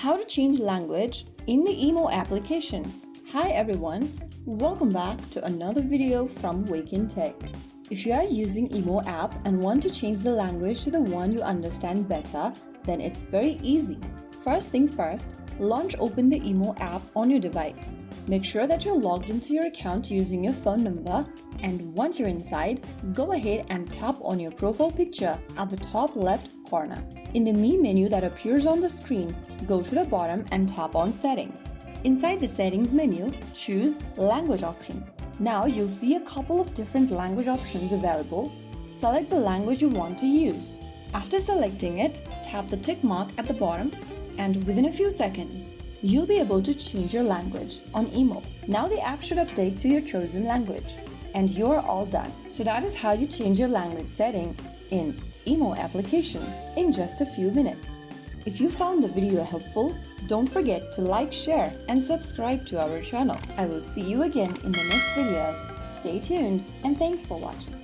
How to change language in the Emo application. Hi everyone, welcome back to another video from Wake&Tech. If you are using Emo app and want to change the language to the one you understand better, then it's very easy. First things first, open the Emo app on your device. Make sure that you're logged into your account using your phone number, and once you're inside, go ahead and tap on your profile picture at the top left corner. In the Me menu that appears on the screen, go to the bottom and tap on Settings. Inside the Settings menu, choose Language option. Now you'll see a couple of different language options available. Select the language you want to use. After selecting it, tap the tick mark at the bottom, and within a few seconds, you'll be able to change your language on Emo. Now the app should update to your chosen language, and you're all done. So that is how you change your language setting in Emo application in just a few minutes. If you found the video helpful, don't forget to like, share, and subscribe to our channel. I will see you again in the next video. Stay tuned and thanks for watching.